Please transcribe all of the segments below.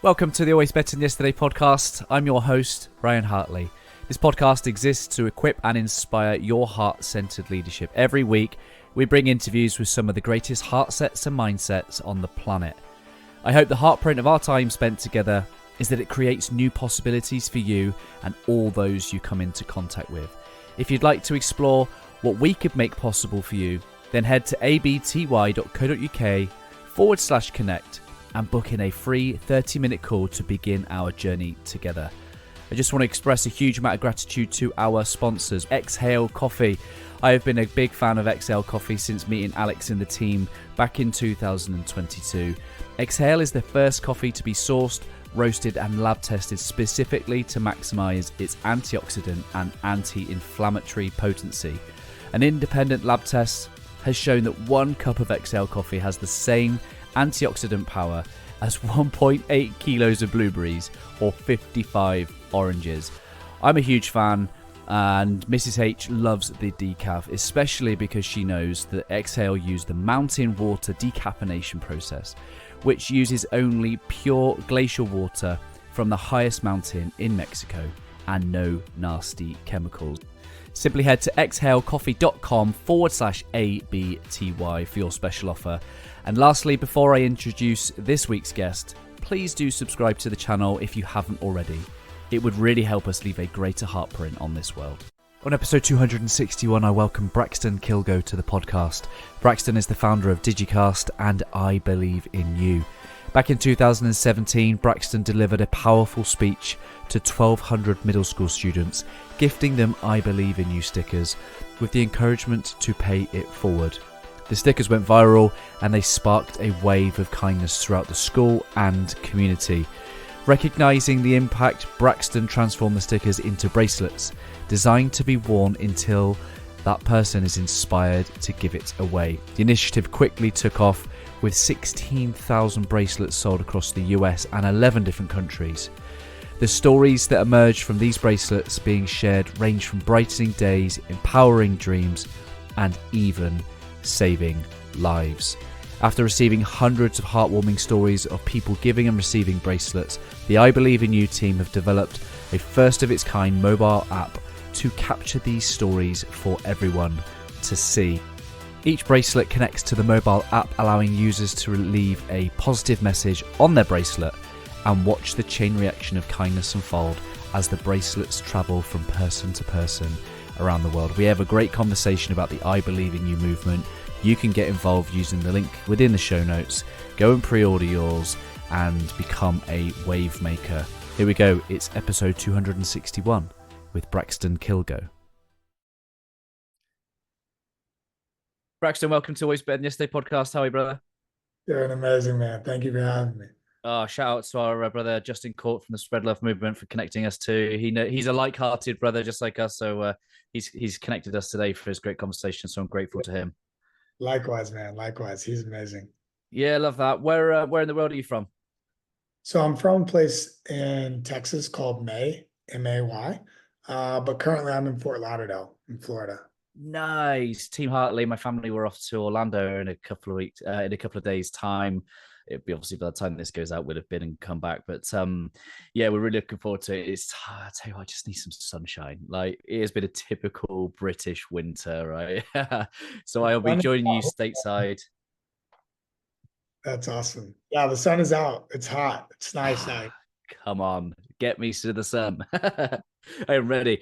Welcome to the Always Better Than Yesterday podcast. I'm your host, Ryan Hartley. This podcast exists to equip and inspire your heart-centered leadership. Every week, we bring interviews with some of the greatest heart sets and mindsets on the planet. I hope the heartprint of our time spent together is that it creates new possibilities for you and all those you come into contact with. If you'd like to explore what we could make possible for you, then head to abty.co.uk/connect and book in a free 30-minute call to begin our journey together. I just want to express a huge amount of gratitude to our sponsors, Exhale Coffee. I have been a big fan of Exhale Coffee since meeting Alex and the team back in 2022. Exhale is the first coffee to be sourced, roasted and lab tested specifically to maximize its antioxidant and anti-inflammatory potency. An independent lab test has shown that 1 cup of Exhale Coffee has the same antioxidant power as 1.8 kilos of blueberries or 55 oranges. I'm a huge fan, and Mrs. H loves the decaf, especially because she knows that Exhale use the mountain water decaffeination process, which uses only pure glacial water from the highest mountain in Mexico and no nasty chemicals. Simply head to exhalecoffee.com/ABTY for your special offer. And lastly, before I introduce this week's guest, please do subscribe to the channel if you haven't already. It would really help us leave a greater heartprint on this world. On episode 261, I welcome Braxton Kilgo to the podcast. Braxton is the founder of Digicast and I Believe in You. Back in 2017, Braxton delivered a powerful speech to 1,200 middle school students, gifting them I Believe in You stickers with the encouragement to pay it forward. The stickers went viral and they sparked a wave of kindness throughout the school and community. Recognizing the impact, Braxton transformed the stickers into bracelets, designed to be worn until that person is inspired to give it away. The initiative quickly took off, with 16,000 bracelets sold across the US and 11 different countries. The stories that emerged from these bracelets being shared range from brightening days, empowering dreams, and even saving lives. After receiving hundreds of heartwarming stories of people giving and receiving bracelets, the I Believe in You team have developed a first-of-its-kind mobile app to capture these stories for everyone to see. Each bracelet connects to the mobile app, allowing users to leave a positive message on their bracelet and watch the chain reaction of kindness unfold as the bracelets travel from person to person around the world. We have a great conversation about the I Believe in You movement. You can get involved using the link within the show notes. Go and pre-order yours and become a Wavemaker. Here we go. It's episode 261 with Braxton Kilgo. Braxton, welcome to Always Better Than Yesterday podcast. How are you, brother? Doing amazing, man. Thank you for having me. Shout out to our brother Justin Court from the Spread Love Movement for connecting us too. He's a like-hearted brother just like us, so he's connected us today for his great conversation. So I'm grateful to him. Likewise, man. Likewise, he's amazing. Yeah, love that. Where in the world are you from? So I'm from a place in Texas called May, but currently I'm in Fort Lauderdale, in Florida. Nice. Team Hartley, my family were off to Orlando in a couple of days' time. It'd be obviously by the time this goes out, would have been and come back. But yeah, we're really looking forward to it. I tell you what, I just need some sunshine. Like, it has been a typical British winter, right? So I'll be joining you stateside. That's awesome. Yeah, the sun is out. It's hot. It's nice out. Come on, get me to the sun. I'm ready.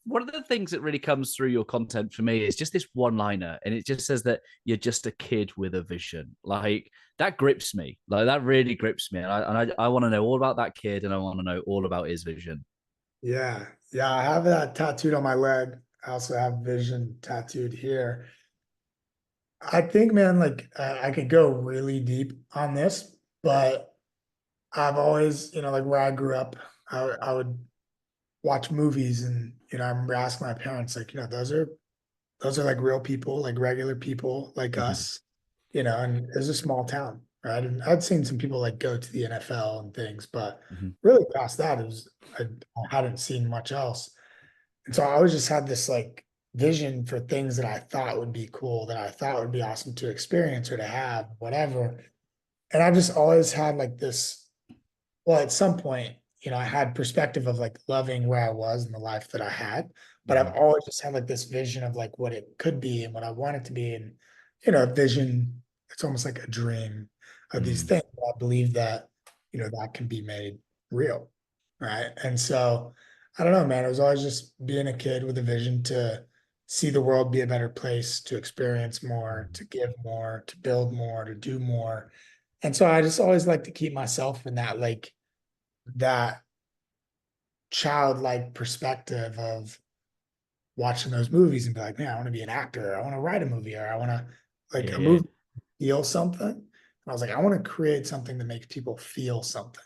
One of the things that really comes through your content for me is just this one-liner, and it just says that you're just a kid with a vision. Like, that grips me. Like, that really grips me, and I want to know all about that kid, and I want to know all about his vision. Yeah, I have that tattooed on my leg. I also have vision tattooed here. I think, man, like I could go really deep on this, but I've always, like where I grew up, I would watch movies, and I remember asking my parents, like, those are like real people, like regular people like us, and it was a small town, right? And I'd seen some people like go to the NFL and things, but really past that, I hadn't seen much else. And so I always just had this like vision for things that I thought would be cool, that I thought would be awesome to experience or to have, whatever. And I've just always had like this well, at some point, I had perspective of like loving where I was and the life that I had, but I've Mhm. always just had like this vision of like what it could be and what I want it to be. And, vision, it's almost like a dream of these Mm. things. I believe that, that can be made real. Right. And so I don't know, man, it was always just being a kid with a vision to see the world be a better place, to experience more, Mm. to give more, to build more, to do more. And so I just always like to keep myself in that like that childlike perspective of watching those movies and be like, man, I want to be an actor. I want to write a movie, or I want to like Yeah, a yeah, movie feel something. And I was like, I want to create something that makes people feel something.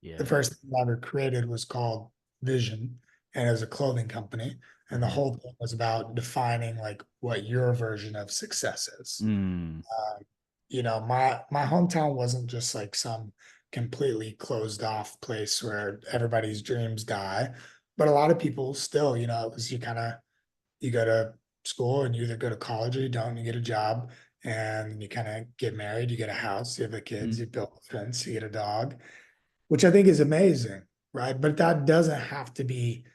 The yeah. first thing I ever created was called Vision, and it was a clothing company. And the Mhm. whole thing was about defining like what your version of success is. Mm. My hometown wasn't just like some completely closed off place where everybody's dreams die, but a lot of people still, it was you go to school and you either go to college or you don't, you get a job and you kind of get married, you get a house, you have the kids, Mm. you build a fence, you get a dog, which I think is amazing, right? But that doesn't have to be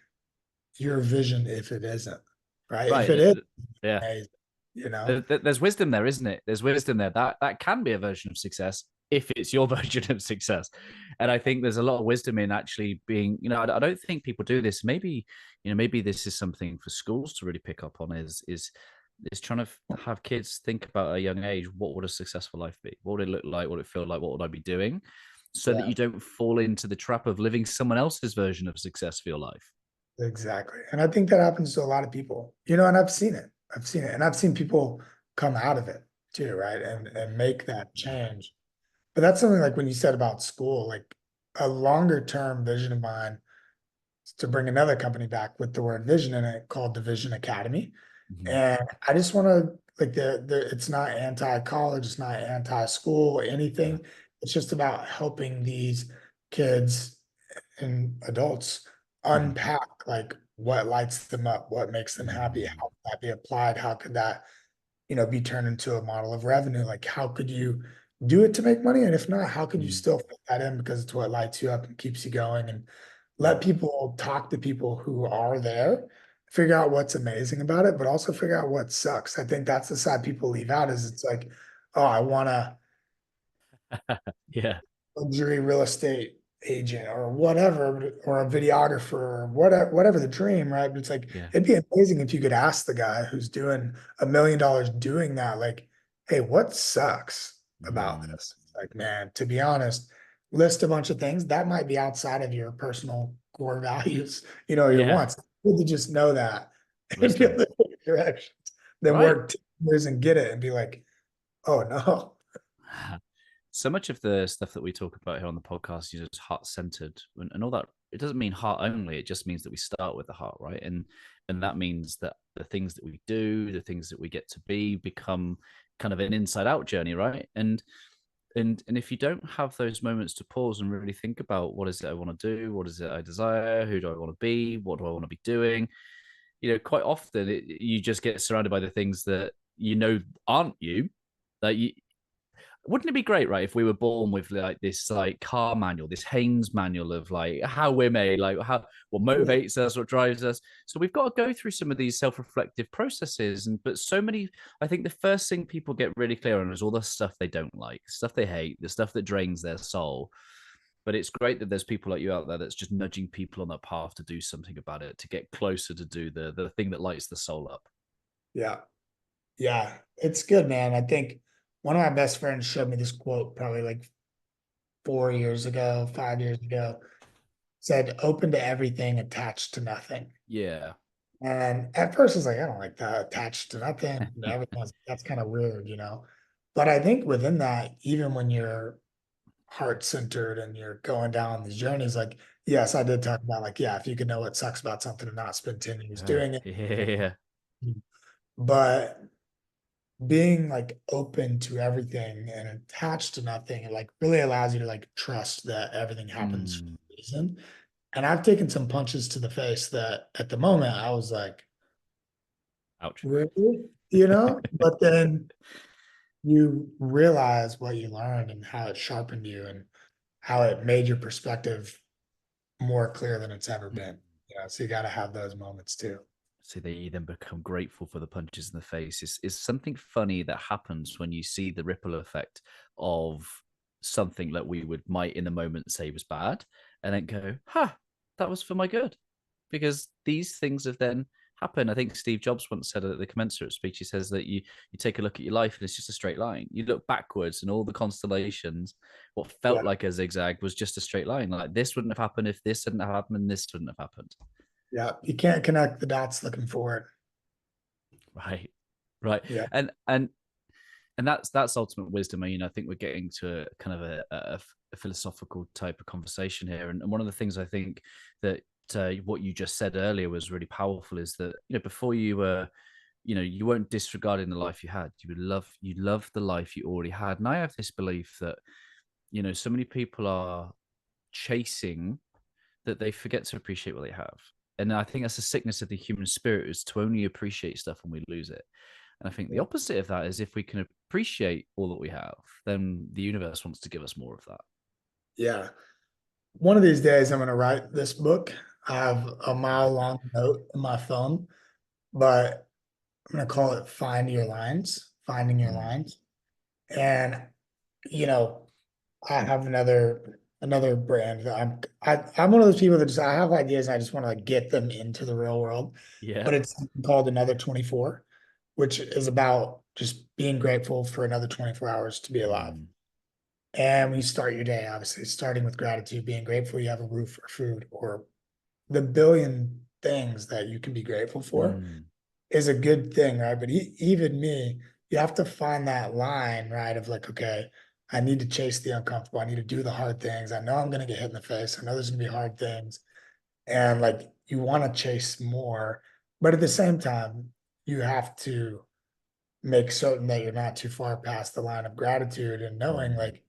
your vision if it isn't, right? If Right. it is Yeah. amazing, you know? There's wisdom there, isn't it? There's wisdom there. That can be a version of success if it's your version of success. And I think there's a lot of wisdom in actually being, I don't think people do this. Maybe, maybe this is something for schools to really pick up on is trying to have kids think about at a young age, what would a successful life be? What would it look like? What would it feel like? What would I be doing? So that Yeah. you don't fall into the trap of living someone else's version of success for your life. Exactly. And I think that happens to a lot of people, and I've seen it. I've seen it. And I've seen people come out of it too, right? And make that change. But that's something like when you said about school, like a longer term vision of mine is to bring another company back with the word vision in it called the Vision Academy. Mhm. And I just want to like it's not anti-college, it's not anti-school, Yeah. anything. It's just about helping these kids and adults Mhm. unpack like what lights them up, what makes them happy, Mm. how can that be applied, how could that, be turned into a model of revenue? Like how could you do it to make money? And if not, how can you Mm. still fit that in because it's what lights you up and keeps you going and Yeah. let people talk to people who are there, figure out what's amazing about it, but also figure out what sucks. I think that's the side people leave out is it's like, oh, I want to Yeah. luxury real estate agent or whatever, or a videographer or whatever the dream, right? But it's like Yeah. it'd be amazing if you could ask the guy who's doing $1 million doing that, like, hey, what sucks about Mm. this? Like, man, to be honest, list a bunch of things that might be outside of your personal core values, your Yeah. wants. Good to just know that and be Listen. able to take directions, then Right. work 2 years and get it and be like, oh no. So much of the stuff that we talk about here on the podcast is just heart centered and all that. It doesn't mean heart only. It just means that we start with the heart, right? And that means that the things that we do, the things that we get to be, become kind of an inside out journey, right? And if you don't have those moments to pause and really think about what is it I want to do, what is it I desire, who do I want to be, what do I want to be doing, quite often you just get surrounded by the things that aren't you. Like you, wouldn't it be great, right, if we were born with like this like car manual, this Haynes manual of like how we're made, like how what motivates us, what drives us. So we've got to go through some of these self-reflective processes, and but so many. I think the first thing people get really clear on is all the stuff they don't like, stuff they hate, the stuff that drains their soul. But it's great that there's people like you out there that's just nudging people on that path to do something about it, to get closer to do the thing that lights the soul up. Yeah. Yeah, it's good, man. I think one of my best friends showed me this quote probably like 4 years ago, 5 years ago, said, open to everything, attached to nothing. Yeah. And at first, I was like, I don't like that, attached to nothing. Everything, that's kind of weird. But I think within that, even when you're heart centered and you're going down these journeys, like, yes, I did talk about like, yeah, if you could know what sucks about something and not spend 10 years doing it. Yeah. But being like open to everything and attached to nothing, it like really allows you to like trust that everything happens for Mm. a reason. And I've taken some punches to the face that at the moment I was like, Ouch. really? But then you realize what you learned and how it sharpened you and how it made your perspective more clear than it's ever been. So you got to have those moments too. So they then become grateful for the punches in the face. Is something funny that happens when you see the ripple effect of something that we might in the moment say was bad, and then go, "Ha, that was for my good," because these things have then happened. I think Steve Jobs once said at the commensurate speech, he says that you take a look at your life and it's just a straight line. You look backwards and all the constellations, what felt Yeah. like a zigzag was just a straight line. Like this wouldn't have happened if this hadn't happened, and this wouldn't have happened. Yeah. You can't connect the dots looking forward. Right. Right. Yeah. And that's ultimate wisdom. I think we're getting to a kind of a philosophical type of conversation here. And one of the things I think that what you just said earlier was really powerful is that, before you were, you weren't disregarding the life you had. You love the life you already had. And I have this belief that, so many people are chasing that they forget to appreciate what they have. And I think that's a sickness of the human spirit, is to only appreciate stuff when we lose it. And I think the opposite of that is if we can appreciate all that we have, then the universe wants to give us more of that. Yeah. One of these days, I'm going to write this book. I have a mile long note in my phone, but I'm going to call it Find Your Lines, Finding Your Mm. Lines. And, you know, I have another brand that I'm one of those people that just, I have ideas and I just want to like get them into the real world. Yeah. But it's called Another 24, which is about just being grateful for another 24 hours to be alive. Mm. And when you start your day, obviously starting with gratitude, being grateful you have a roof or food, or the billion things that you can be grateful for Mm. is a good thing, right? But even me, you have to find that line, right? Of like, okay, I need to chase the uncomfortable. I need to do the hard things. I know I'm going to get hit in the face. I know there's going to be hard things. And like, you want to chase more. But at the same time, you have to make certain that you're not too far past the line of gratitude and knowing Mm. like,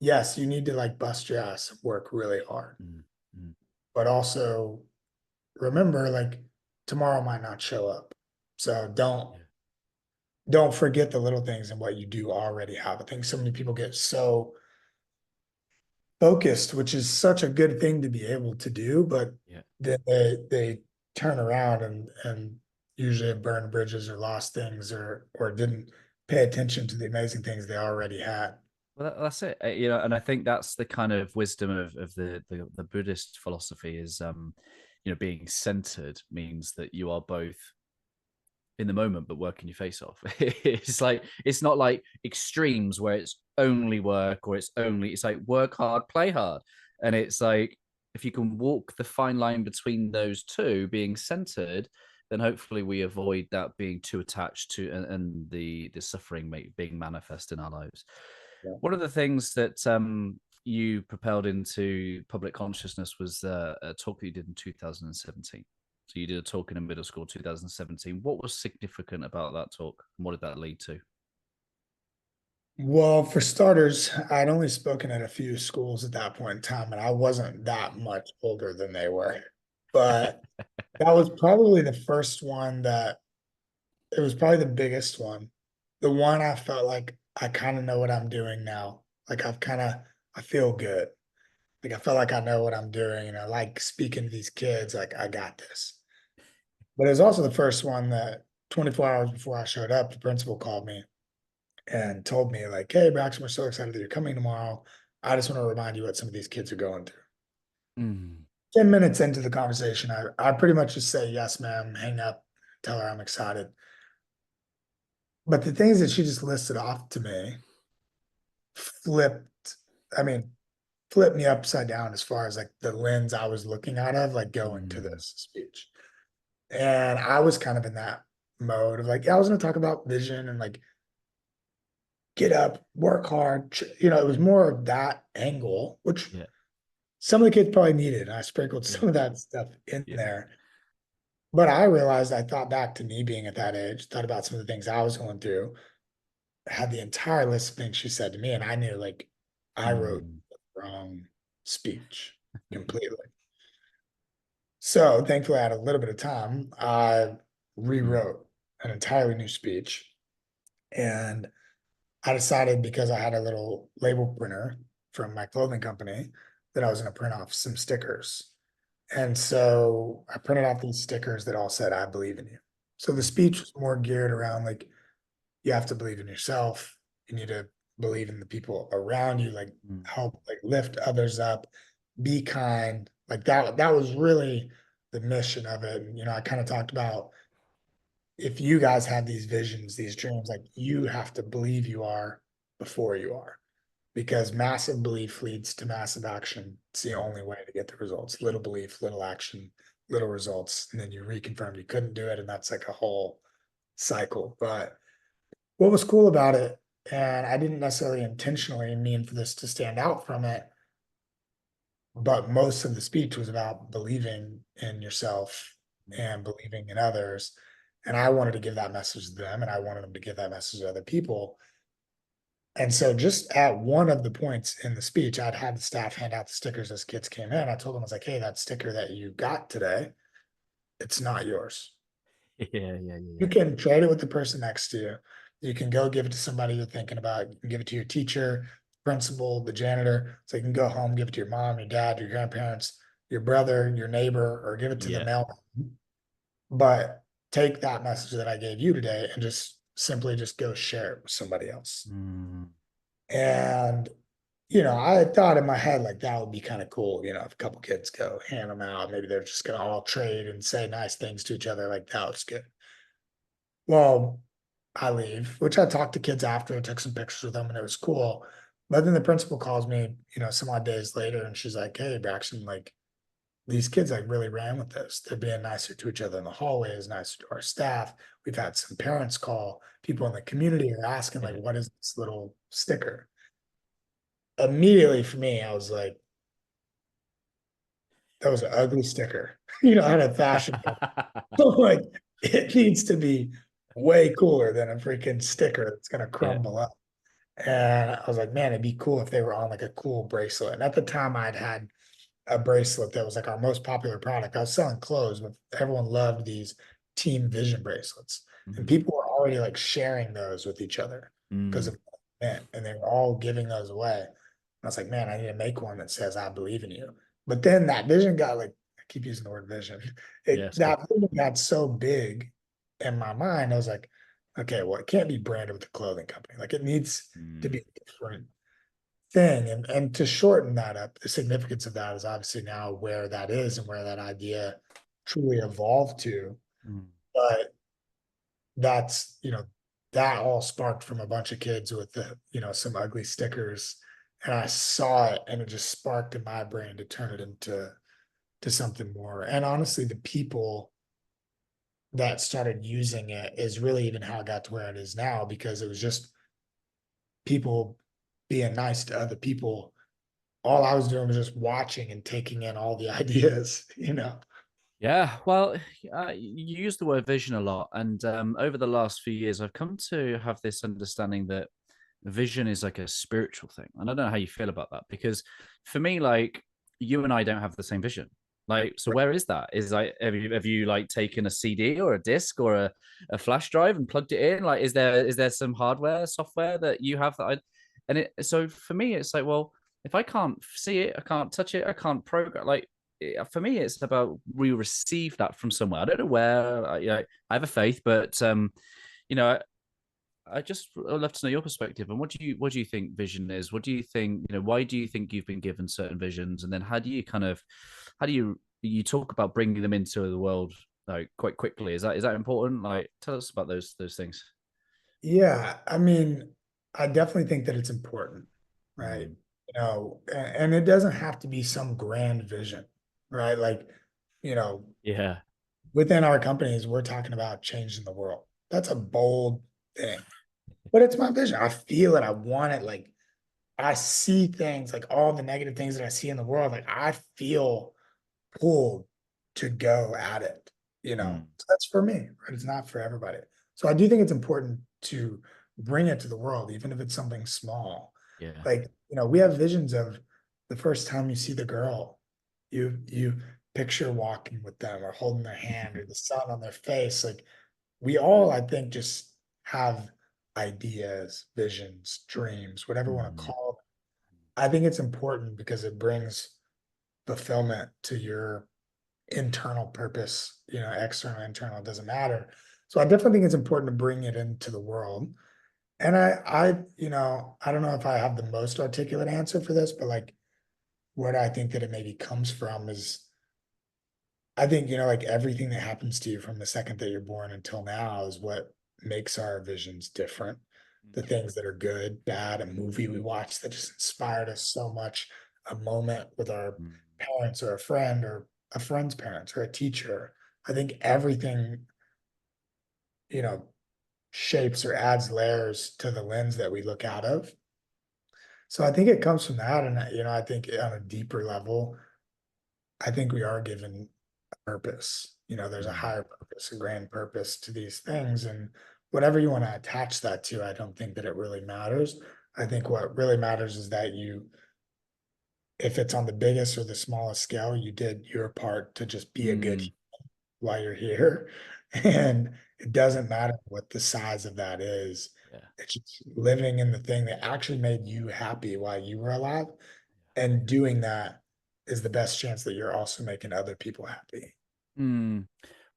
yes, you need to like bust your ass, work really hard, Mm. Mm. but also remember like tomorrow might not show up. So Yeah. don't forget the little things and what you do already have. I think so many people get so focused, which is such a good thing to be able to do, but Yeah. then they turn around and usually have burned bridges or lost things or didn't pay attention to the amazing things they already had. Well, that's it. And I think that's the kind of wisdom of the Buddhist philosophy is, being centered means that you are both in the moment but working your face off. It's not like extremes where it's only work or it's like work hard, play hard. And it's like if you can walk the fine line between those two, being centered, then hopefully we avoid that being too attached to and the suffering being manifest in our lives. Yeah. One of the things that you propelled into public consciousness was a talk that you did in 2017. So you did a talk in a middle school 2017. What was significant about that talk? And what did that lead to? Well, for starters, I'd only spoken at a few schools at that point in time, and I wasn't that much older than they were. But that was probably the first one that it was probably the biggest one. The one I felt like I kind of know what I'm doing now. Like I feel good. Like I felt like I know what I'm doing, and I like speaking to these kids. Like I got this. But it was also the first one that 24 hours before I showed up, the principal called me and told me like, "Hey, Braxton, we're so excited that you're coming tomorrow. I just want to remind you what some of these kids are going through." Mm. 10 minutes into the conversation, I pretty much just say, "Yes, ma'am," hang up, tell her I'm excited. But the things that she just listed off to me flipped, I mean, flipped me upside down as far as like the lens I was looking out of, like going to Mm. this speech. And I was kind of in that mode of like, yeah, I was going to talk about vision and like get up, work hard. It was more of that angle, which Yeah. some of the kids probably needed. And I sprinkled Yeah. some of that stuff in Yeah. there. But I realized I thought back to me being at that age, thought about some of the things I was going through, had the entire list of things she said to me, and I knew like I wrote Mm. the wrong speech completely. So thankfully, I had a little bit of time. I Mm. rewrote an entirely new speech, and I decided because I had a little label printer from my clothing company that I was going to print off some stickers. And so I printed out these stickers that all said, I believe in you. So the speech was more geared around like, you have to believe in yourself. You need to believe in the people around you, like Mm. help, like lift others up, be kind. Like that was really the mission of it. And, I kind of talked about if you guys have these visions, these dreams, like you have to believe you are before you are, because massive belief leads to massive action. It's the only way to get the results. Little belief, little action, little results, and then you reconfirmed you couldn't do it, and that's like a whole cycle. But what was cool about it, and I didn't necessarily intentionally mean for this to stand out from it, but most of the speech was about believing in yourself and believing in others. And I wanted to give that message to them, and I wanted them to give that message to other people. And so just at one of the points in the speech, I'd had the staff hand out the stickers as kids came in. I told them, I was like, hey, that sticker that you got today, it's not yours. Yeah, yeah, You yeah, can trade it with the person next to you. You can go give it to somebody you're thinking about. You can give it to your teacher, principal, the janitor. So you can go home, give it to your mom, your dad, your grandparents, your brother, your neighbor, or give it to the yeah. mailman. But take that message that I gave you today and just simply just go share it with somebody else. Mm. And I had thought in my head like that would be kind of cool, if a couple kids go hand them out, maybe they're just gonna all trade and say nice things to each other, like that was good. Well, I leave, which I talked to kids after, I took some pictures with them and it was cool. But then the principal calls me, some odd days later, and she's like, hey, Braxton, like these kids like really ran with this. They're being nicer to each other in the hallways, nicer to our staff. We've had some parents call, people in the community are asking, like, Yeah. what is this little sticker? Immediately for me, I was like, that was an ugly sticker. I had a fashion book. Like, it needs to be way cooler than a freaking sticker that's gonna Yeah. crumble up. And I was like, man, it'd be cool if they were on like a cool bracelet. And at the time, I'd had a bracelet that was like our most popular product. I was selling clothes, but everyone loved these Team Vision bracelets. And Mhm. people were already like sharing those with each other because Mm. of what it meant. And they were all giving those away. And I was like, man, I need to make one that says I believe in you. But then that vision got like, I keep using the word vision. Yeah, it's good. That vision got so big in my mind. I was like, okay, well, it can't be branded with a clothing company. Like it needs to Mm. be different thing. And to shorten that up, the significance of that is obviously now where that is and where that idea truly evolved to. Mm. But that's, that all sparked from a bunch of kids with some ugly stickers. And I saw it and it just sparked in my brain to turn it into something more. And honestly, the people that started using it is really even how it got to where it is now, because it was just people being nice to other people. All I was doing was just watching and taking in all the ideas. Yeah, well, you use the word vision a lot, and over the last few years, I've come to have this understanding that vision is like a spiritual thing. And I don't know how you feel about that, because for me, like you and I don't have the same vision. Like, so where is that? Is like have you like taken a CD or a disc or a flash drive and plugged it in? Like, is there some hardware, software that you have that I and it so for me, it's like, well, if I can't see it, I can't touch it, I can't program like for me, it's about we receive that from somewhere. I don't know where. I have a faith, but you know, I'd love to know your perspective. And what do you think vision is? What do you think? Why do you think you've been given certain visions? And then how do you talk about bringing them into the world like quite quickly? Is that important? Like, tell us about those things. Yeah, I mean, I definitely think that it's important, right? Mm. And it doesn't have to be some grand vision, right? Like, you know, Yeah. within our companies, we're talking about changing the world. That's a bold thing, but it's my vision. I feel it. I want it. Like, I see things, like all the negative things that I see in the world. Like, I feel pulled to go at it. Mm. So that's for me, right? It's not for everybody. So I do think it's important to bring it to the world, even if it's something small. Yeah. Like, we have visions of the first time you see the girl, you picture walking with them or holding their hand or the sun on their face. Like we all, I think, just have ideas, visions, dreams, whatever you want to Mm. call them. I think it's important because it brings fulfillment to your internal purpose, external, internal, it doesn't matter. So I definitely think it's important to bring it into the world. And I don't know if I have the most articulate answer for this, but like where I think that it maybe comes from is I think, like everything that happens to you from the second that you're born until now is what makes our visions different. The things that are good, bad, a movie we watched that just inspired us so much, a moment with our Mm. parents or a friend or a friend's parents or a teacher. I think everything, you know, shapes or adds layers to the lens that we look out of. So I think it comes from that. And, I think on a deeper level, I think we are given purpose. There's a Mm. higher purpose, a grand purpose to these things. And whatever you want to attach that to, I don't think that it really matters. I think what really matters is that if it's on the biggest or the smallest scale, you did your part to just be a good Mm. while you're here. And it doesn't matter what the size of that is. Yeah. It's just living in the thing that actually made you happy while you were alive. And doing that is the best chance that you're also making other people happy. Mm.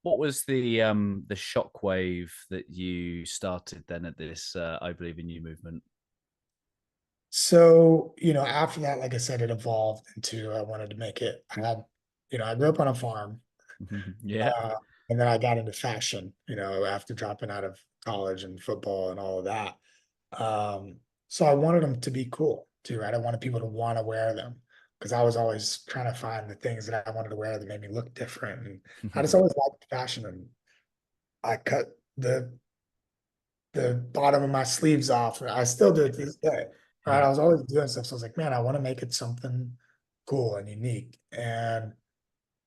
What was the shockwave that you started then at this I believe in you movement? So, after that, like I said, it evolved into I wanted to make it. I grew up on a farm, Yeah. uh, and then I got into fashion, after dropping out of college and football and all of that. So I wanted them to be cool too, right? I wanted people to want to wear them because I was always trying to find the things that I wanted to wear that made me look different. And I just always liked fashion. And I cut the bottom of my sleeves off. I still do it to this day. Right. Yeah. I was always doing stuff. So I was like, man, I want to make it something cool and unique and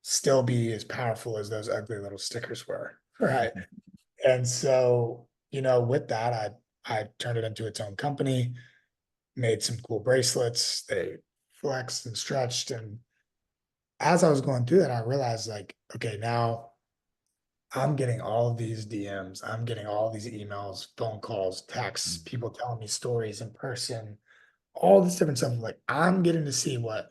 still be as powerful as those ugly little stickers were. Right. And so, with that, I turned it into its own company, made some cool bracelets. They flexed and stretched. And as I was going through that, I realized like, okay, now I'm getting all of these DMs. I'm getting all these emails, phone calls, texts, Mm. people telling me stories in person, all this different stuff. Like I'm getting to see what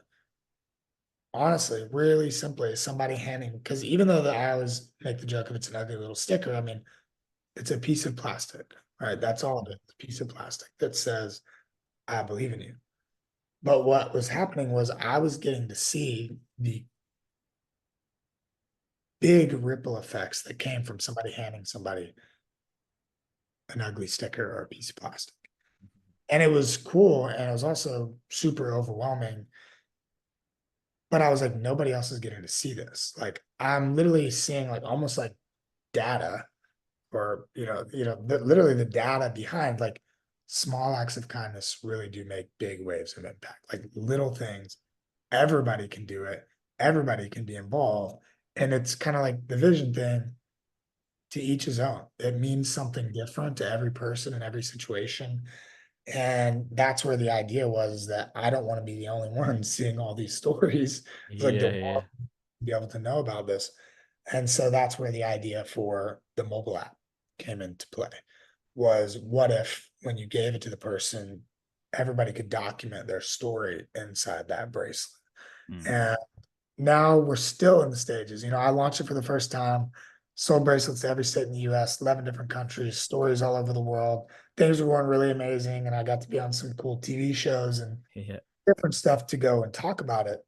honestly, really simply is somebody handing because even though I always make the joke of it's an ugly little sticker, I mean, it's a piece of plastic, right? That's all it is, a piece of plastic that says, I believe in you. But what was happening was I was getting to see the big ripple effects that came from somebody handing somebody an ugly sticker or a piece of plastic. And it was cool. And it was also super overwhelming. But I was like, nobody else is getting to see this. Like, I'm literally seeing like almost like data or, literally the data behind like small acts of kindness really do make big waves of impact. Like little things, everybody can do it, everybody can be involved. And it's kind of like the vision thing to each his own. It means something different to every person in every situation. And that's where the idea was is that I don't want to be the only one seeing all these stories. It's like the Yeah, world yeah. be able to know about this. And so that's where the idea for the mobile app came into play was what if when you gave it to the person, everybody could document their story inside that bracelet. Mm. And now we're still in the stages. I launched it for the first time, sold bracelets to every state in the US, 11 different countries, stories all over the world. Things were going really amazing. And I got to be on some cool TV shows and Yeah. different stuff to go and talk about it.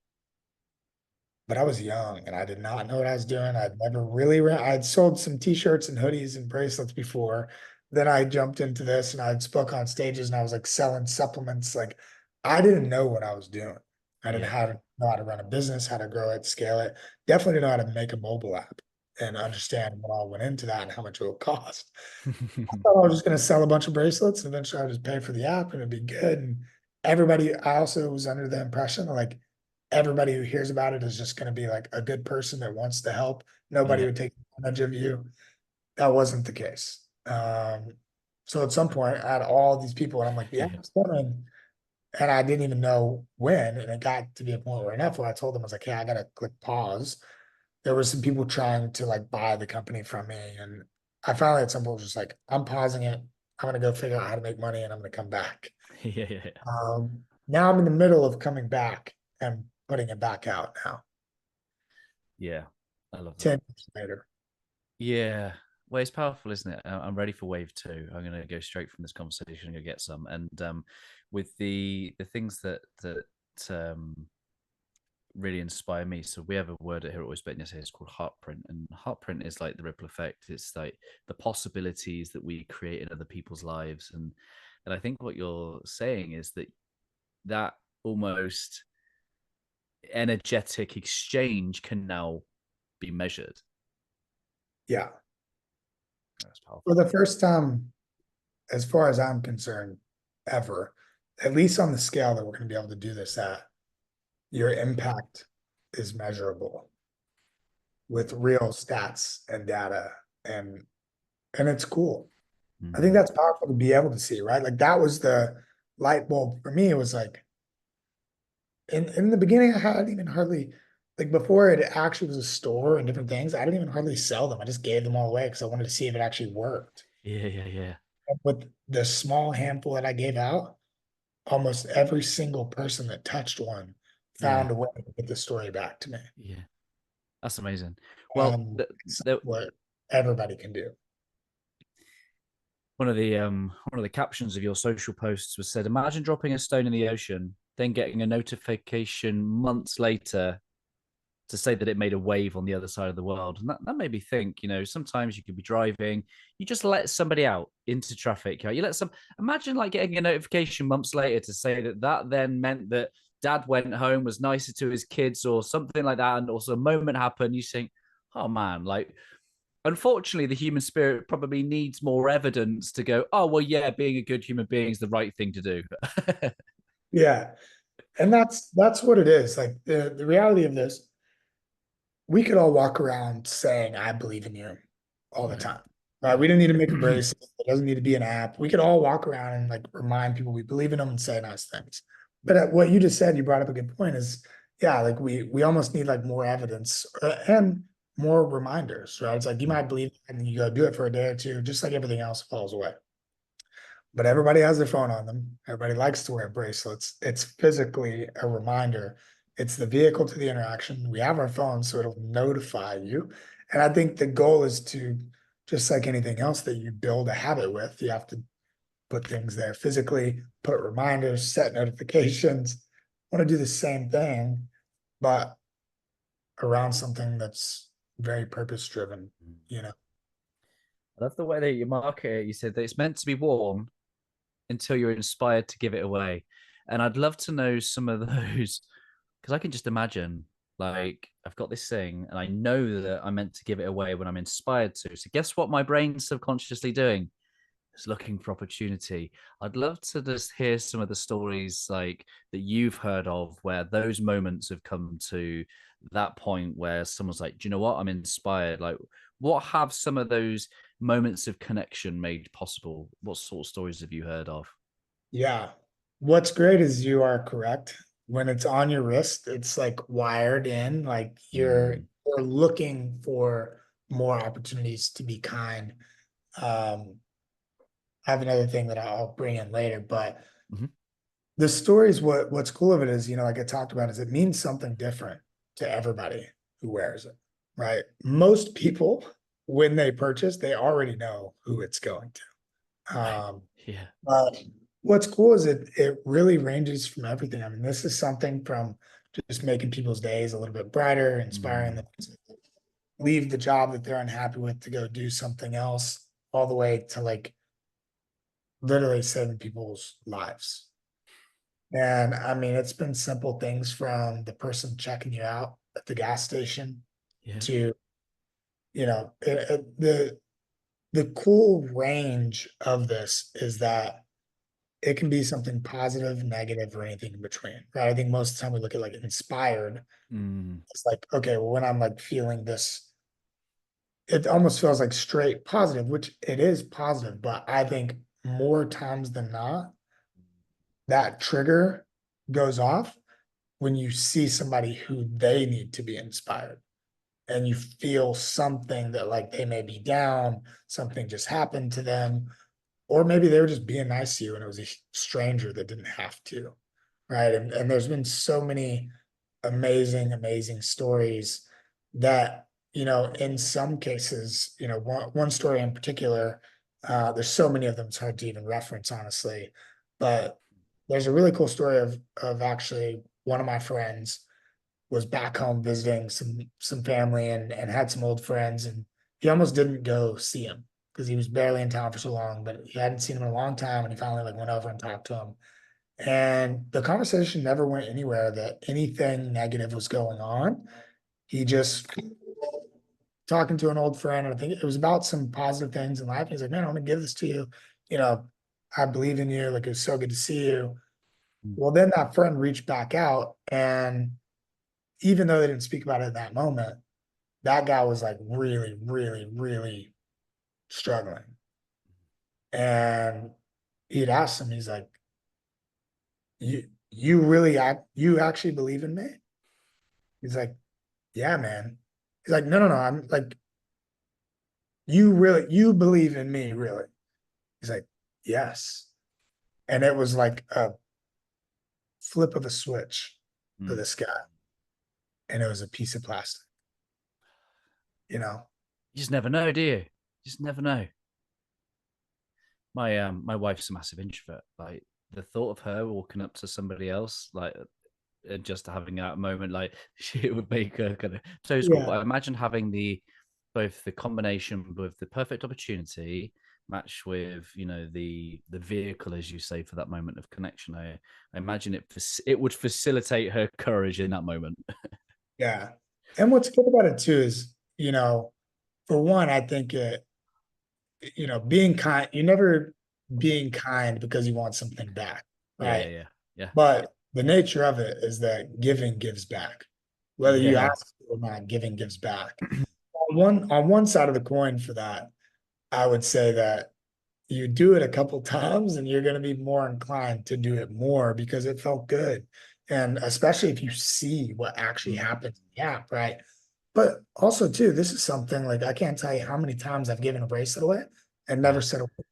But I was young and I did not know what I was doing. I'd never really, I'd sold some t-shirts and hoodies and bracelets before. Then I jumped into this and I'd spoke on stages and I was like selling supplements. Like I didn't know what I was doing. I didn't Yeah. know how to run a business, how to grow it, scale it. Definitely didn't know how to make a mobile app and understand what all went into that and how much it would cost. I thought I was just going to sell a bunch of bracelets and eventually I'd just pay for the app and it'd be good. And everybody, I also was under the impression like everybody who hears about it is just going to be like a good person that wants to help. Nobody Yeah. would take advantage of you. That wasn't the case. So at some point, I had all these people, and I'm like, the Yeah. app's coming. And I didn't even know when. And it got to be a point where enough where I told them, I was like, hey, I got to click pause. There were some people trying to like buy the company from me. And I finally at some point was just like, I'm pausing it. I'm going to go figure out how to make money and I'm going to come back. Yeah. Yeah. Um, Now I'm in the middle of coming back and putting it back out now, Yeah, I love that. 10 years later. Yeah. Well, it's powerful, isn't it? I'm ready for wave two. I'm going to go straight from this conversation and go get some. And with the things that really inspire me. So we have a word here at Always Betting Yesterday. It's called Heartprint, and Heartprint is like the ripple effect. It's like the possibilities that we create in other people's lives, and I think what you're saying is that almost energetic exchange can now be measured. Yeah. That's powerful. For the first time, as far as I'm concerned, ever, at least on the scale that we're going to be able to do this at, your impact is measurable with real stats and data, and it's cool. I think Mm. that's powerful to be able to see, right? Like that was the light bulb for me. It was like in the beginning, I hadn't even hardly like before it actually was a store and different things. I didn't even hardly sell them. I just gave them all away because I wanted to see if it actually worked. Yeah, yeah, yeah, And with the small handful that I gave out, almost every single person that touched one yeah, found a way to get the story back to me. yeah. That's amazing. Well, And it's what everybody can do. one of the captions of your social posts was said, "Imagine dropping a stone in the ocean, then getting a notification months later to say that it made a wave on the other side of the world." And that made me think, sometimes you could be driving, you just let somebody out into traffic. You let some, imagine like getting a notification months later to say that then meant that dad went home, was nicer to his kids or something like that. And also a moment happened. You think, oh man, like, unfortunately, the human spirit probably needs more evidence to go, oh, well, yeah, being a good human being is the right thing to do. Yeah. And that's what it is. Like the reality of this, we could all walk around saying, I believe in you all the Yeah. time. Right. Yeah. We didn't need to make a bracelet. It doesn't need to be an app. We could all walk around and like remind people we believe in them and say nice things. But what you just said, you brought up a good point is, yeah, like we almost need like more evidence and more reminders, right? It's like you might believe and you go do it for a day or two, just like everything else falls away. But everybody has their phone on them. Everybody likes to wear bracelets. It's physically a reminder. It's the vehicle to the interaction. We have our phones, so it'll notify you. And I think the goal is to, just like anything else that you build a habit with, you have to put things there physically, put reminders, set notifications. I want to do the same thing, but around something that's very purpose driven, you know? I love the way that you market it. You said that it's meant to be worn until you're inspired to give it away. And I'd love to know some of those because I can just imagine like I've got this thing and I know that I'm meant to give it away when I'm inspired to. So guess what my brain's subconsciously doing? It's looking for opportunity. I'd love to just hear some of the stories like that you've heard of where those moments have come to that point where someone's like, do you know what? I'm inspired. Like, what have some of those moments of connection made possible? What sort of stories have you heard of? Yeah. What's great is you are correct. When it's on your wrist, it's like wired in, like Mm, you're looking for more opportunities to be kind. I have another thing that I'll bring in later, but mhm. the story is what's cool of it is, like I talked about, is it means something different to everybody who wears it, right? Most people, when they purchase, they already know who it's going to. Right. Yeah. But what's cool is it really ranges from everything. I mean, this is something from just making people's days a little bit brighter, inspiring Mm, them to leave the job that they're unhappy with to go do something else, all the way to like literally saving people's lives. And I mean, it's been simple things from the person checking you out at the gas station yeah. to, the cool range of this is that it can be something positive, negative, or anything in between, right? I think most of the time we look at like inspired. Mm, It's like, okay, well, when I'm like feeling this, it almost feels like straight positive, which it is positive, but I think more times than not, that trigger goes off when you see somebody who they need to be inspired and you feel something that like they may be down, something just happened to them, or maybe they were just being nice to you and it was a stranger that didn't have to. right? And there's been so many amazing, amazing stories that, in some cases, one story in particular, there's so many of them, it's hard to even reference, honestly. But there's a really cool story of actually one of my friends was back home visiting some family and had some old friends, and he almost didn't go see him because he was barely in town for so long, but he hadn't seen him in a long time, and he finally like went over and talked to him. And the conversation never went anywhere that anything negative was going on. He just talking to an old friend, and I think it was about some positive things in life. He's like, man, I want to give this to you. You know, I believe in you. Like, it was so good to see you. Mm. Well, then that friend reached back out, and even though they didn't speak about it in that moment, that guy was like really, really, really struggling. And he'd asked him, he's like, you really act, you actually believe in me? He's like, yeah, man. He's like, no, no, no. I'm like, you believe in me, really? He's like, yes. And it was like a flip of a switch for Mm. this guy. And it was a piece of plastic, you know? You just never know, do you? Just never know. My wife's a massive introvert. Like the thought of her walking up to somebody else, like just having a moment, like she would make her kind of toe squat. Yeah. But I imagine having the both the combination with the perfect opportunity matched with the vehicle, as you say, for that moment of connection. I imagine it would facilitate her courage in that moment. Yeah. And what's good about it too is, for one, I think being kind, you're never being kind because you want something back, Yeah, yeah, right? yeah, yeah, But the nature of it is that giving gives back. Whether you yeah. ask or not, giving gives back. On one side of the coin for that, I would say that you do it a couple times and you're going to be more inclined to do it more because it felt good. And especially if you see what actually Mm. happens in the app, right? But also, too, this is something like I can't tell you how many times I've given a bracelet away and Yeah, never said a word.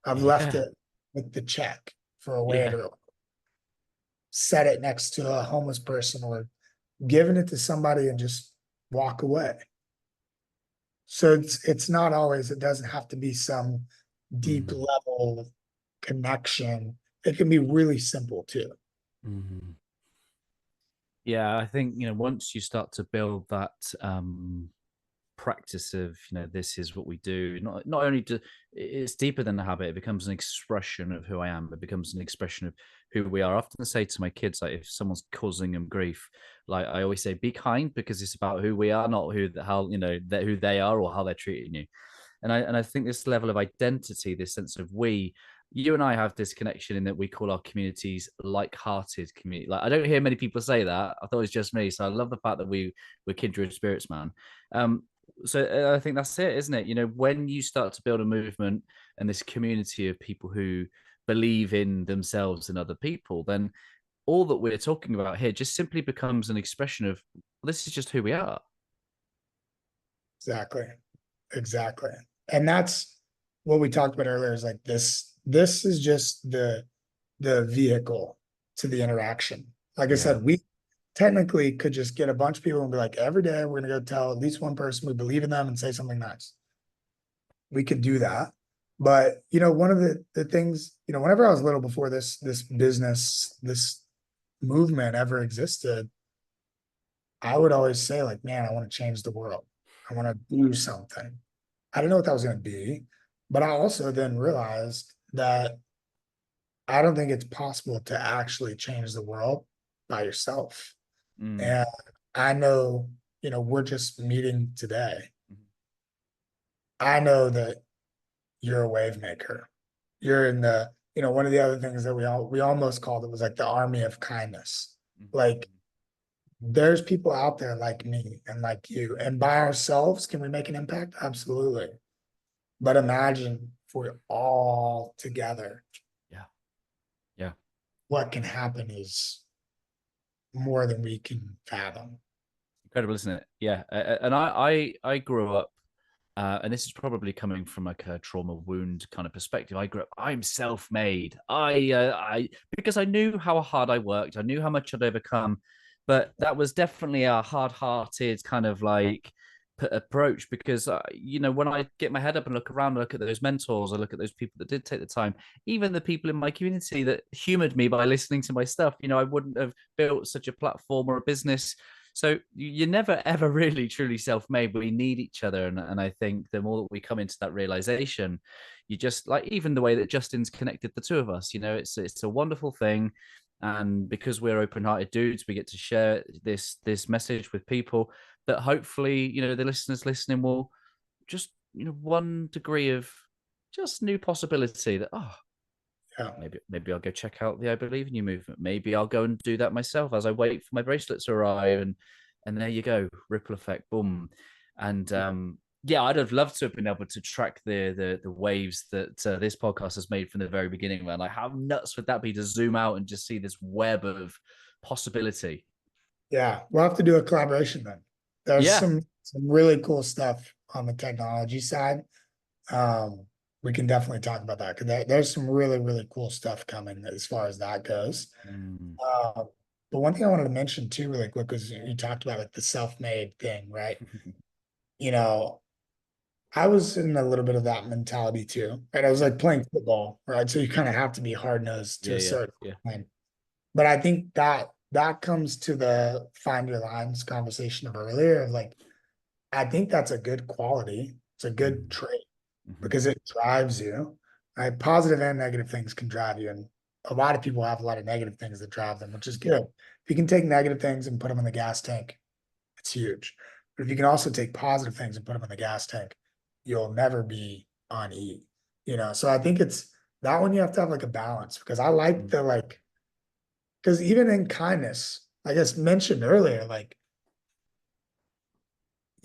I've left yeah, it with the check for a yeah. waiter, set it next to a homeless person, or given it to somebody and just walk away. So it's not always, it doesn't have to be some deep Mm. level connection. It can be really simple too. Mm. Yeah, I think once you start to build that practice of this is what we do, not only do it's deeper than a habit, it becomes an expression of who I am, it becomes an expression of who we are. I often say to my kids, like, if someone's causing them grief, like I always say, be kind, because it's about who we are, not how that who they are or how they're treating you. And I think this level of identity, this sense of we, you and I have this connection in that we call our communities like-hearted community. Like, I don't hear many people say that. I thought it was just me. So I love the fact that we're kindred spirits, man. So I think that's it, isn't it? When you start to build a movement and this community of people who believe in themselves and other people, then all that we're talking about here just simply becomes an expression of this is just who we are. Exactly. Exactly. And that's what we talked about earlier, is like this is just the vehicle to the interaction. Like I Yeah. said, we technically could just get a bunch of people and be like, every day we're gonna go tell at least one person we believe in them and say something nice. We could do that. But one of the things, whenever I was little, before this business, this movement ever existed, I would always say, like, man, I want to change the world. I want to do something. I didn't know what that was going to be, but I also then realized that I don't think it's possible to actually change the world by yourself. Mm. And I know, we're just meeting today. I know that you're a wave maker. You're in one of the other things that we almost called it was like the army of kindness. Like, there's people out there like me and like you, and by ourselves, can we make an impact? Absolutely. But imagine if we're all together, Yeah. Yeah. what can happen is more than we can fathom. Incredible, isn't it? Yeah. And I grew up And this is probably coming from like a trauma wound kind of perspective. I grew up, I'm self-made. I because I knew how hard I worked. I knew how much I'd overcome, but that was definitely a hard-hearted kind of like approach because when I get my head up and look around, I look at those mentors, I look at those people that did take the time, even the people in my community that humored me by listening to my stuff. I wouldn't have built such a platform or a business. So you're never ever really truly self-made. We need each other, and I think the more that we come into that realization, you just like even the way that Justin's connected the two of us. It's a wonderful thing, and because we're open-hearted dudes, we get to share this message with people that hopefully the listeners listening will just one degree of just new possibility that Yeah. maybe I'll go check out the I Believe in You movement. Maybe I'll go and do that myself as I wait for my bracelets to arrive. And there you go, ripple effect, boom. And yeah, I'd have loved to have been able to track the waves that this podcast has made from the very beginning, man. Like, how nuts would that be to zoom out and just see this web of possibility? Yeah. We'll have to do a collaboration then. There's Yeah. some really cool stuff on the technology side. We can definitely talk about that because there's some really, really cool stuff coming as far as that goes. Mm. But one thing I wanted to mention too, really quick, was you talked about like the self-made thing, right? You know, I was in a little bit of that mentality too, right? I was like playing football, right? So you kind of have to be hard-nosed to Yeah, a yeah, certain yeah. point. But I think that comes to the find your lines conversation of earlier of like, I think that's a good quality. It's a good trait Mm-hmm. because it drives you, right? Positive and negative things can drive you. And a lot of people have a lot of negative things that drive them, which is good. If you can take negative things and put them in the gas tank, it's huge. But if you can also take positive things and put them in the gas tank, you'll never be on E. So I think it's that one you have to have like a balance because I like the like, because even in kindness, I guess mentioned earlier, like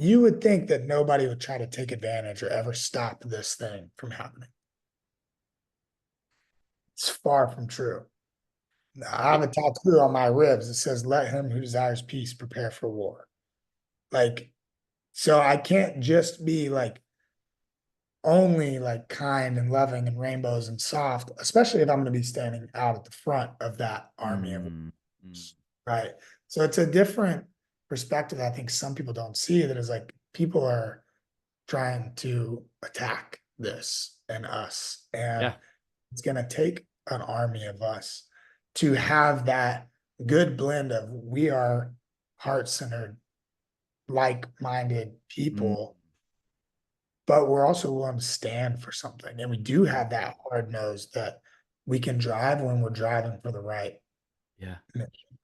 you would think that nobody would try to take advantage or ever stop this thing from happening. It's far from true. I have a tattoo on my ribs that says, "Let him who desires peace prepare for war." Like, so I can't just be like only like kind and loving and rainbows and soft, especially if I'm going to be standing out at the front of that army of, Mm. right? So it's a different perspective. I think some people don't see that is like people are trying to attack this and us. And Yeah. it's going to take an army of us to have that good blend of we are heart-centered, like-minded Mm. people, but we're also willing to stand for something. And we do Yeah. have that hard nose that we can drive when we're driving for the right Yeah. mission.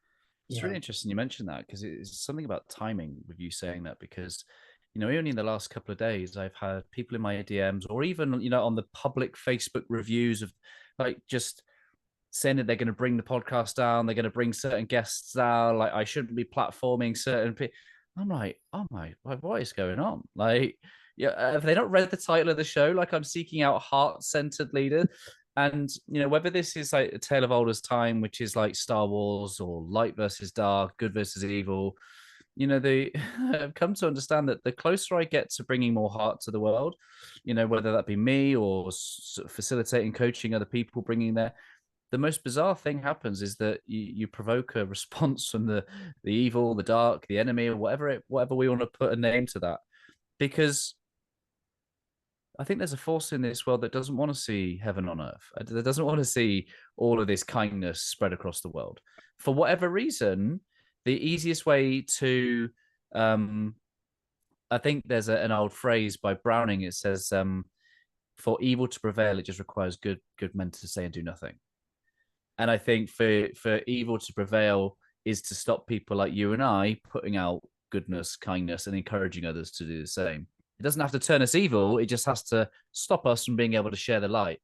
It's really interesting you mentioned that because it's something about timing with you saying that because only in the last couple of days I've had people in my DMs or even on the public Facebook reviews of like just saying that they're going to bring the podcast down, they're going to bring certain guests down, like I shouldn't be platforming certain people. I'm like, oh my, what is going on? Like, yeah, have they not read the title of the show? Like, I'm seeking out heart-centered leaders, and whether this is like a tale of old as time, which is like Star Wars, or light versus dark, good versus evil. They have come to understand that the closer I get to bringing more heart to the world, whether that be me or facilitating, coaching other people, bringing the most bizarre thing happens is that you provoke a response from the evil, the dark, the enemy, or whatever we want to put a name to that. Because I think there's a force in this world that doesn't want to see heaven on earth. That doesn't want to see all of this kindness spread across the world. For whatever reason, the easiest way to I think there's an old phrase by Browning. It says, "For evil to prevail, it just requires good men to say and do nothing." And I think for evil to prevail is to stop people like you and I putting out goodness, kindness, and encouraging others to do the same. It doesn't have to turn us evil. It just has to stop us from being able to share the light.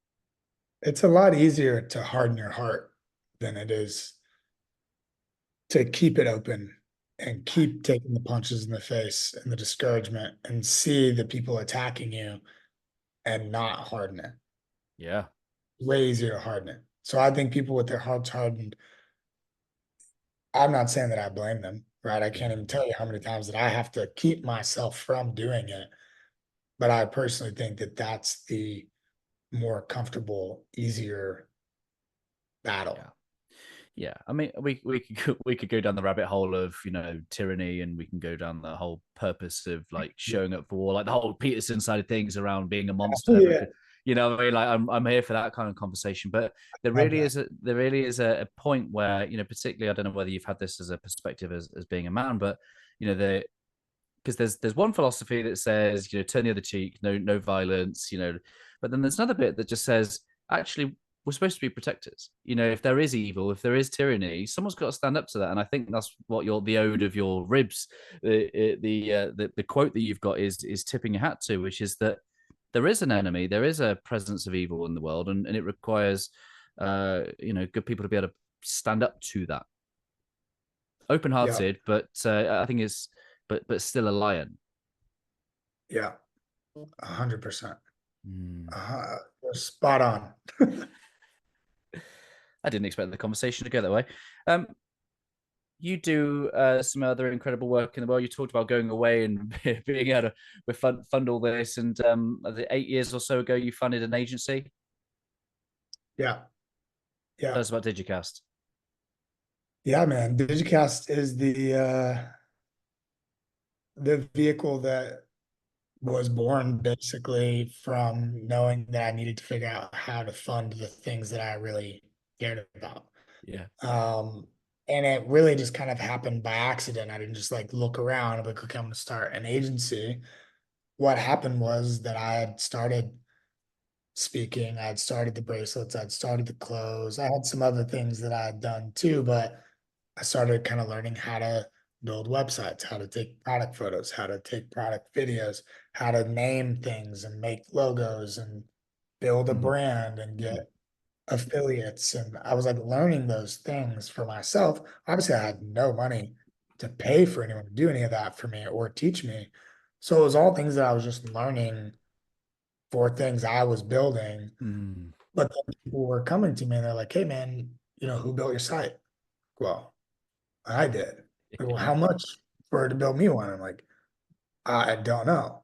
It's a lot easier to harden your heart than it is to keep it open and keep taking the punches in the face and the discouragement and see the people attacking you and not harden it. Yeah. Way easier to harden it. So I think people with their hearts hardened, I'm not saying that I blame them, right? I can't Yeah. even tell you how many times that I have to keep myself from doing it. but I personally think that that's the more comfortable, easier Yeah. battle. Yeah, I mean, we could we could go down the rabbit hole of tyranny, and we can go down the whole purpose of like showing up for war, like the whole Peterson side of things around being a monster. Yeah, Because I mean, like I'm here for that kind of conversation. But love that. there really is a point where particularly I don't know whether you've had this as a perspective as being a man, but the because there's one philosophy that says turn the other cheek, no violence, but then there's another bit that just says actually we're supposed to be protectors. If there is evil, if there is tyranny, someone's got to stand up to that. And I think that's what the ode of your ribs, the quote that you've got is tipping your hat to, which is that there is an enemy, there is a presence of evil in the world, and it requires good people to be able to stand up to that, Yeah, open-hearted, but I think it's but still a lion. yeah, 100%. Mm. You're spot on. I didn't expect the conversation to go that way. Um, you do some other incredible work in the world. You talked about going away and being able to fund all this. And 8 years or so ago, you funded an agency. Yeah, Tell yeah, us about Digicast. yeah, man. Digicast is the vehicle that was born basically from knowing that I needed to figure out how to fund the things that I really cared about. Yeah. Um, and it really just kind of happened by accident. I didn't just like look around and be like, okay, I'm gonna start an agency. What happened was that I had started speaking, I had started the bracelets, I'd started the clothes. I had some other things that I had done too, but I started kind of learning how to build websites, how to take product photos, how to take product videos, how to name things and make logos and build a Mm-hmm. brand and Mm-hmm. get affiliates. And I was like learning those things for myself. Obviously, I had no money to pay for anyone to do any of that for me or teach me. So it was all things that I was just learning for things I was building. Mm. But then people were coming to me and they're like, hey man, who built your site? Well, I did. Like, well, Yeah. how much for her to build me one? I'm like, I don't know.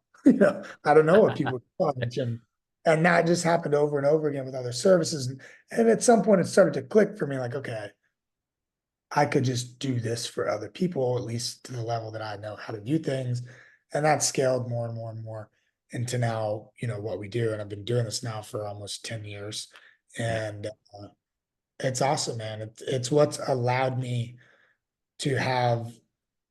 I don't know what people charge. And that just happened over and over again with other services. And at some point it started to click for me, like, okay, I could just do this for other people, at least to the level that I know how to do things. And that scaled more and more and more into now, what we do. And I've been doing this now for almost 10 years. Yeah. And it's awesome, man. It's what's allowed me to have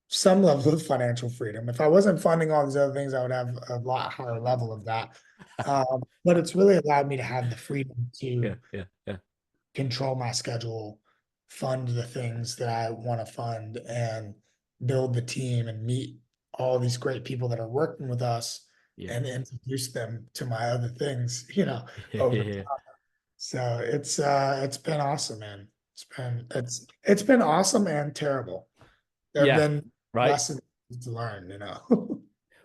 some level of financial freedom. If I wasn't funding all these other things, I would have a lot higher level of that. But it's really allowed me to have the freedom Yeah. to Yeah. Yeah. control my schedule, fund the things that I want to fund, and build the team and meet all these great people that are working with us Yeah. and introduce them to my other things, over. Yeah. So it's been awesome, man. It's been awesome and terrible. There have Yeah. been Right. lessons to learn.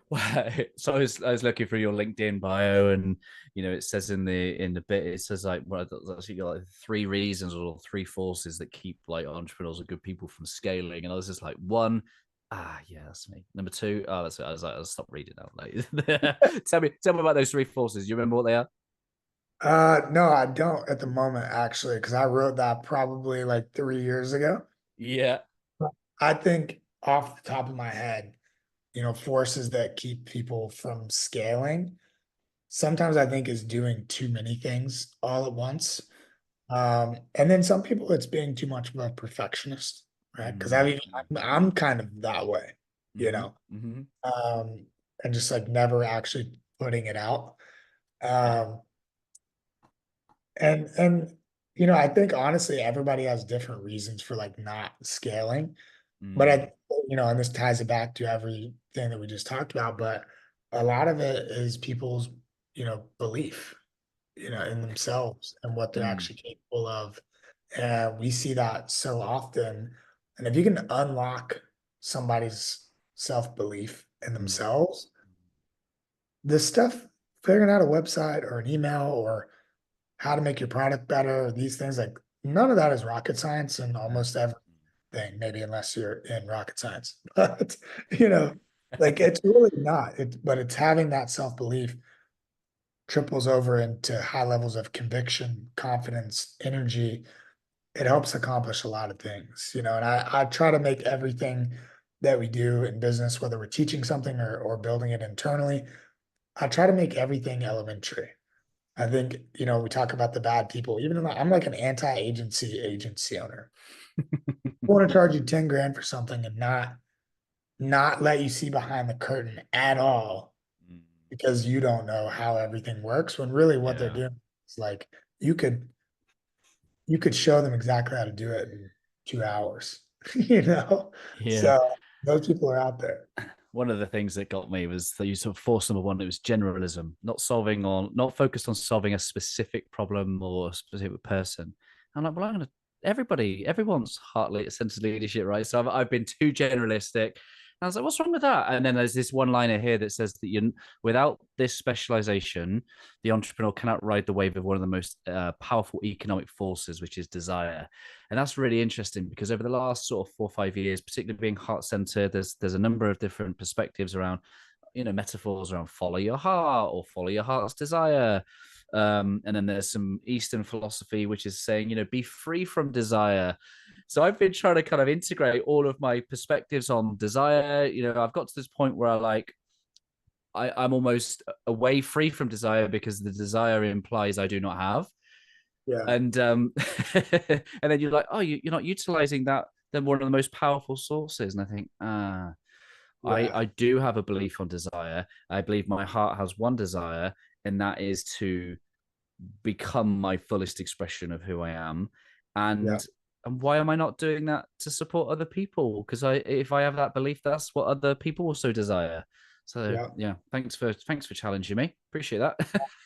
Well, so I was looking through your LinkedIn bio, and it says in the bit, it says like, well, actually got like three reasons or three forces that keep like entrepreneurs or good people from scaling, and I was just like, one, yeah, that's me. Number two, that's it. I was like, I'll stop reading now. Like, tell me about those three forces. You remember what they are? No, I don't at the moment actually, because I wrote that probably like 3 years ago. Yeah. I think off the top of my head, forces that keep people from scaling, sometimes I think is doing too many things all at once. And then some people it's being too much of a perfectionist, right? Because I'm kind of that way, you Mm-hmm. know, Mm-hmm. um, and just like never actually putting it out. Yeah. Um, and I think honestly everybody has different reasons for like not scaling. But Mm. and this ties it back to everything that we just talked about, but a lot of it is people's, belief, in themselves and what they're Mm. actually capable of. And we see that so often. And if you can unlock somebody's self-belief in Mm. themselves, this stuff, figuring out a website or an email or how to make your product better, these things like none of that is rocket science in No. almost everything, maybe unless you're in rocket science. But you know, Like it's really not. But it's having that self-belief triples over into high levels of conviction, confidence, energy. It helps accomplish a lot of things, and I try to make everything that we do in business, whether we're teaching something or building it internally, I try to make everything elementary. I think, we talk about the bad people, even though I'm like an anti-agency owner. I want to charge you 10 grand for something and not let you see behind the curtain at all Mm, because you don't know how everything works when really what they're yeah. doing is like you could you could show them exactly how to do it in 2 hours, you know? Yeah. So those people are out there. One of the things that got me was that you sort of forced number one, it was generalism, not focused on solving a specific problem or a specific person. I'm like, well, everyone's sense of leadership, right? So I've been too generalistic. And I was like, what's wrong with that? And then there's this one liner here that says that without this specialization, the entrepreneur cannot ride the wave of one of the most powerful economic forces, which is desire. And that's really interesting because over the last sort of 4 or 5 years, particularly being heart centered, there's a number of different perspectives around, metaphors around follow your heart or follow your heart's desire. And then there's some Eastern philosophy, which is saying, be free from desire. So I've been trying to kind of integrate all of my perspectives on desire. I've got to this point where I'm almost away free from desire because the desire implies I do not have. Yeah, And and then you're like, oh, you're not utilizing that. Then one of the most powerful sources. And I think, yeah, I do have a belief on desire. I believe my heart has one desire, and that is to become my fullest expression of who I am. yeah, And why am I not doing that to support other people? Because if I have that belief, that's what other people also desire. So yeah. yeah, thanks for challenging me. Appreciate that.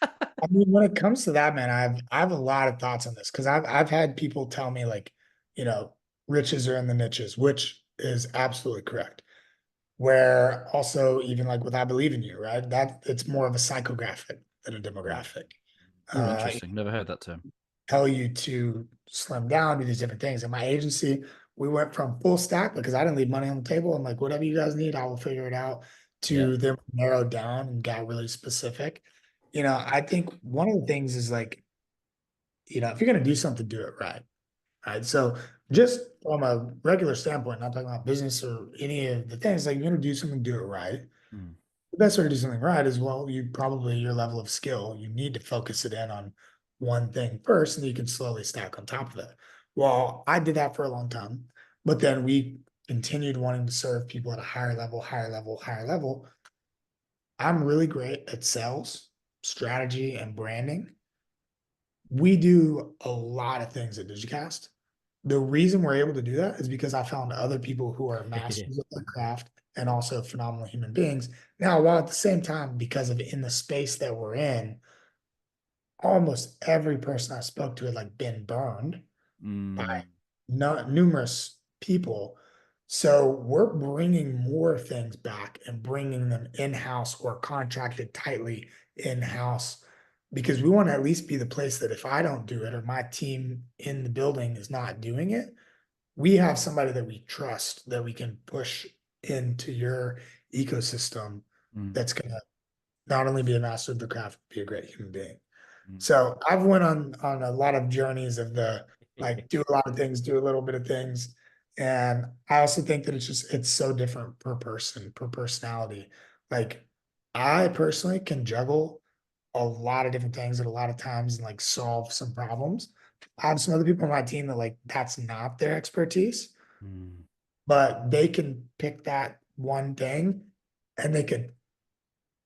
I mean, when it comes to that, man, I have a lot of thoughts on this because I've had people tell me like, you know, riches are in the niches, which is absolutely correct. Where also even like with I believe in you, right? That it's more of a psychographic than a demographic. Oh, Uh, interesting. Never heard that term. tell you to slim down, do these different things. In my agency, we went from full stack because I didn't leave money on the table. I'm like, whatever you guys need, I will figure it out. Yeah. To them narrowed down and got really specific. I think one of the things is like, if you're gonna do something, do it right. Right. So just from a regular standpoint, not talking about business or any of the things, like you're gonna do something, do it right. Mm. The best way to do something right is well, you probably your level of skill, you need to focus it in on one thing first, and you can slowly stack on top of it. Well, I did that for a long time, but then we continued wanting to serve people at a higher level, higher level, higher level. I'm really great at sales, strategy, and branding. We do a lot of things at Digicast. The reason we're able to do that is because I found other people who are masters of their craft and also phenomenal human beings. Now, while at the same time, because of in the space that we're in, almost every person I spoke to had like been burned by Mm. numerous people. So we're bringing more things back and bringing them in-house or contracted tightly in-house because we want to at least be the place that if I don't do it or my team in the building is not doing it, we have somebody that we trust that we can push into your ecosystem Mm. that's going to not only be a master of the craft, but be a great human being. Mm. So I've went on a lot of journeys of the like do a lot of things, do a little bit of things. And I also think that it's so different per person, per personality. Like I personally can juggle a lot of different things at a lot of times and like solve some problems. I have some other people on my team that like that's not their expertise, Mm. but they can pick that one thing and they could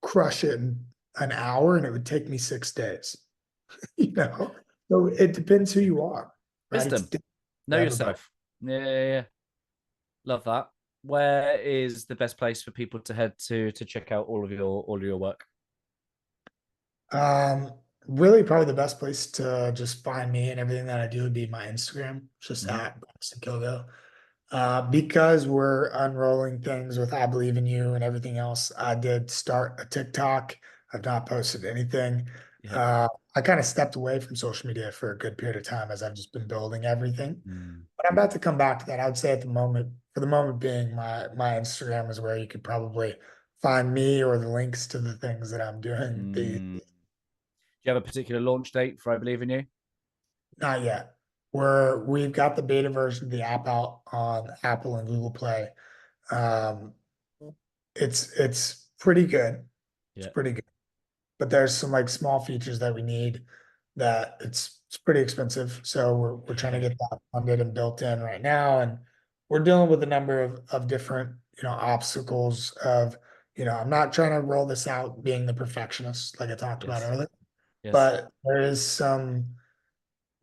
crush it in an hour and it would take me 6 days. you know so it depends who you are, right? It's Wisdom. different Know for everybody. yourself. Yeah, yeah, yeah. Love that. Where is the best place for people to head to check out all of your work? um Really probably the best place to just find me and everything that I do would be my Instagram, just Mhm. at Braxton Kilgo. Because we're unrolling things with I Believe in You and everything else, I did start a TikTok. I've not posted anything. Yep. I kind of stepped away from social media for a good period of time as I've just been building everything. Mm. But I'm about to come back to that. I would say at the moment, for the moment being, my Instagram is where you could probably find me or the links to the things that I'm doing. Mm. Do you have a particular launch date for I Believe in You? Not yet. We've got the beta version of the app out on Apple and Google Play. Um, it's pretty good. It's Yeah. pretty good. But there's some like small features that we need that it's pretty expensive. So we're trying to get that funded and built in right now. And we're dealing with a number of different, obstacles of, I'm not trying to roll this out being the perfectionist like I talked about Yes. earlier, Yes. but there is some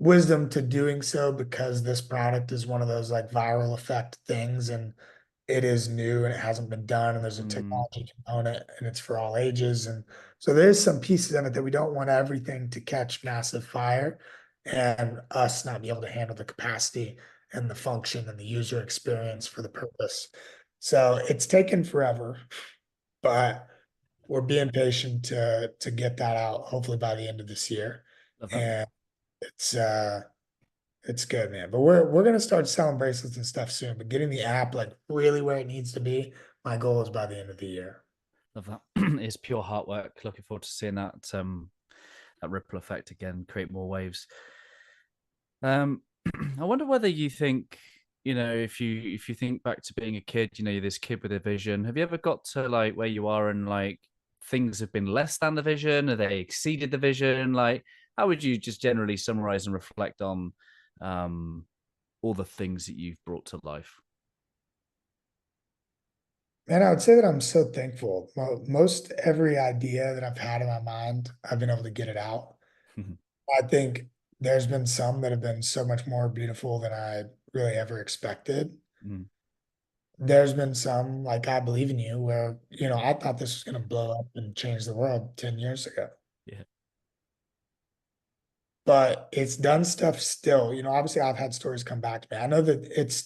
wisdom to doing so because this product is one of those like viral effect things and it is new and it hasn't been done and there's a Mm. technology component and it's for all ages and so there's some pieces in it that we don't want everything to catch massive fire and us not be able to handle the capacity and the function and the user experience for the purpose. So it's taken forever, but we're being patient to get that out hopefully by the end of this year. Love that. And it's uh it's good, man. But we're gonna start selling bracelets and stuff soon. But getting the app like really where it needs to be, my goal is by the end of the year. Love that. It's pure heart work. Looking forward to seeing that ripple effect again, create more waves. I wonder whether you think, if you think back to being a kid, you're this kid with a vision. Have you ever got to like where you are and like things have been less than the vision, or they exceeded the vision? Like, how would you just generally summarize and reflect on um, all the things that you've brought to life? And I would say that I'm so thankful. Most every idea that I've had in my mind, I've been able to get it out. I think there's been some that have been so much more beautiful than I really ever expected. Mm, There's been some, like I Believe in You, where, I thought this was going to blow up and change the world 10 years ago. yeah, But it's done stuff still. Obviously I've had stories come back to me. I know that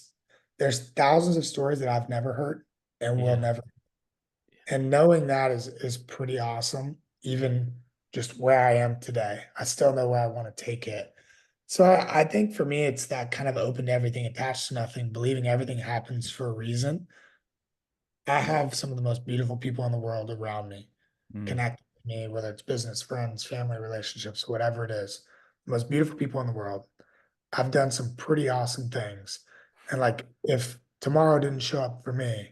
there's thousands of stories that I've never heard and will yeah, never. And knowing that is pretty awesome. Even just where I am today, I still know where I want to take it. So I think for me, it's that kind of open to everything, attached to nothing, believing everything happens for a reason. I have some of the most beautiful people in the world around me, mm, connect with me, whether it's business, friends, family relationships, whatever it is. The most beautiful people in the world. I've done some pretty awesome things. And like if tomorrow didn't show up for me,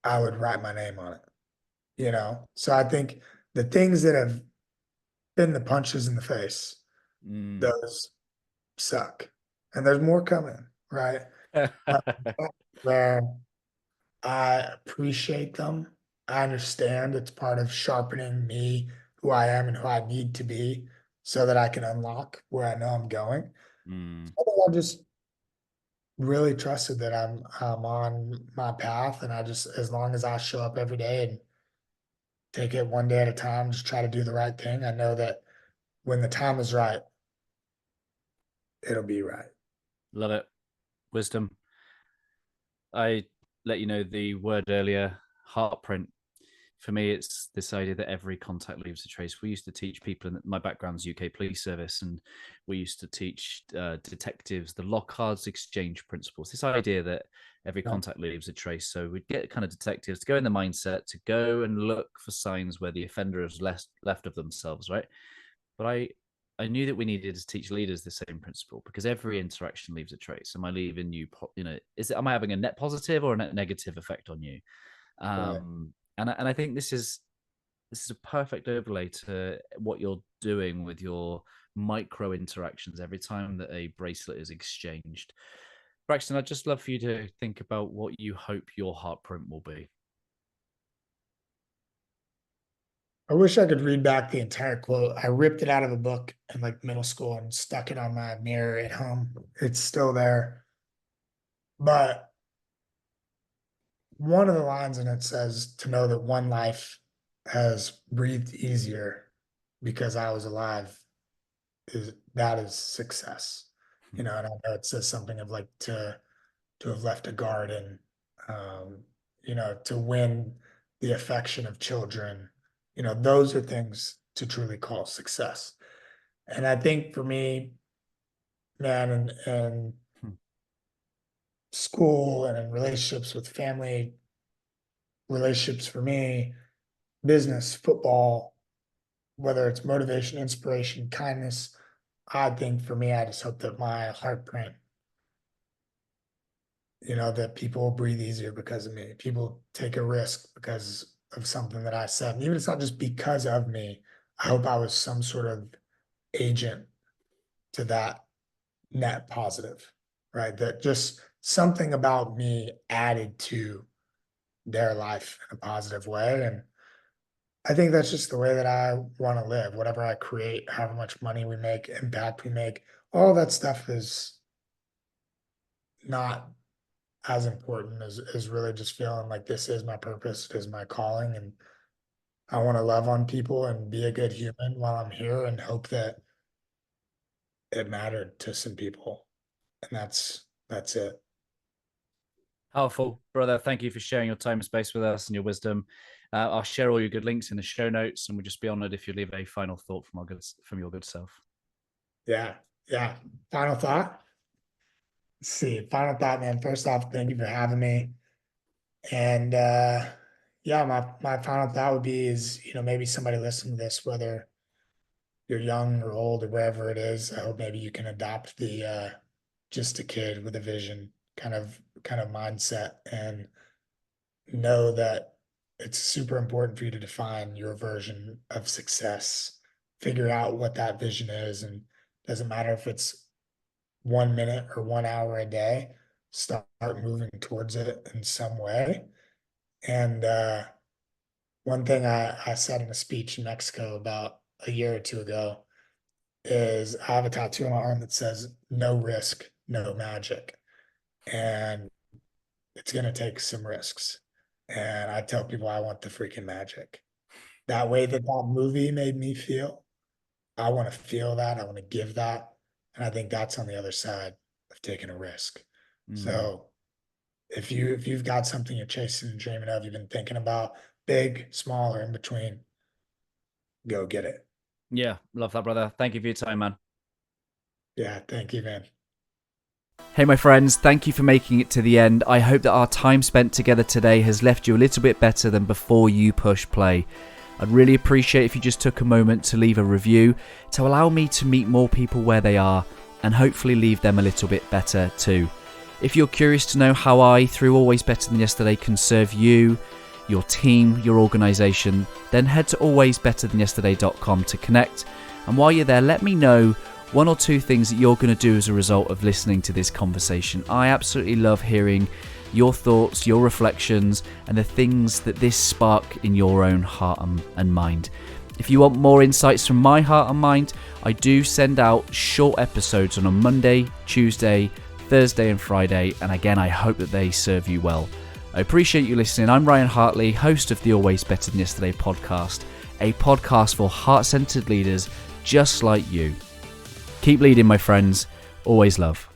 I would write my name on it. So I think the things that have been the punches in the face, mm. those suck. And there's more coming, right? Uh, Where I appreciate them. I understand it's part of sharpening me, who I am and who I need to be so that I can unlock where I know I'm going. Mm. I think I just really trusted that I'm on my path and I just as long as I show up every day and take it one day at a time, just try to do the right thing. I know that when the time is right, it'll be right. Love it. Wisdom. I let you know the word earlier, heartprint. For me, it's this idea that every contact leaves a trace. We used to teach people, in my background's UK police service, and we used to teach detectives the Lockhardt's exchange principles. This idea that every Yeah. contact leaves a trace. So we'd get kind of detectives to go in the mindset to go and look for signs where the offender has left of themselves, right? But I knew that we needed to teach leaders the same principle because every interaction leaves a trace. Am I leaving you? Am I having a net positive or a net negative effect on you? Right. And I think this is a perfect overlay to what you're doing with your micro interactions every time that a bracelet is exchanged. Braxton, I'd just love for you to think about what you hope your heartprint will be. I wish I could read back the entire quote. I ripped it out of a book in like middle school and stuck it on my mirror at home. It's still there. But one of the lines in it says to know that one life has breathed easier because I was alive is success. And I know it says something of like to have left a garden, um, to win the affection of children. Those are things to truly call success. And I think for me, man, and school and in relationships with family, relationships for me, business, football, whether it's motivation, inspiration, kindness, I think for me, I just hope that my Heartprint, that people will breathe easier because of me. People take a risk because of something that I said. And even if it's not just because of me, I hope I was some sort of agent to that net positive, right? That just something about me added to their life in a positive way. And I think that's just the way that I want to live. Whatever I create, however much money we make, impact we make, all that stuff is not as important as really just feeling like this is my purpose, it is my calling, and I want to love on people and be a good human while I'm here and hope that it mattered to some people. And that's it. Powerful, brother. Thank you for sharing your time and space with us and your wisdom. I'll share all your good links in the show notes, and we'll just be honored if you leave a final thought from your good self. Yeah. Yeah. Final thought. Let's see. Final thought, man. First off, thank you for having me. And yeah, my final thought would be is, maybe somebody listening to this, whether you're young or old or wherever it is, I hope maybe you can adopt the just a kid with a vision kind of mindset, and know that it's super important for you to define your version of success. Figure out what that vision is, and doesn't matter if it's 1 minute or 1 hour a day, start moving towards it in some way. And one thing I said in a speech in Mexico about a year or two ago is I have a tattoo on my arm that says no risk, no magic. And it's going to take some risks. And I tell people I want the freaking magic. That way that movie made me feel, I want to feel that. I want to give that. And I think that's on the other side of taking a risk. So if you've got something you're chasing and dreaming of, you've been thinking about, big, small, or in between, go get it. Yeah, love that, brother. Thank you for your time, man. Yeah, thank you, man. Hey, my friends, thank you for making it to the end. I hope that our time spent together today has left you a little bit better than before you push play. I'd really appreciate if you just took a moment to leave a review to allow me to meet more people where they are and hopefully leave them a little bit better too. If you're curious to know how I, through Always Better Than Yesterday, can serve you, your team, your organisation, then head to alwaysbetterthanyesterday.com to connect. And while you're there, let me know 1 or 2 things that you're going to do as a result of listening to this conversation. I absolutely love hearing your thoughts, your reflections, and the things that this spark in your own heart and mind. If you want more insights from my heart and mind, I do send out short episodes on a Monday, Tuesday, Thursday and Friday, and again, I hope that they serve you well. I appreciate you listening. I'm Ryan Hartley, host of the Always Better Than Yesterday podcast, a podcast for heart-centered leaders just like you. Keep leading, my friends. Always love.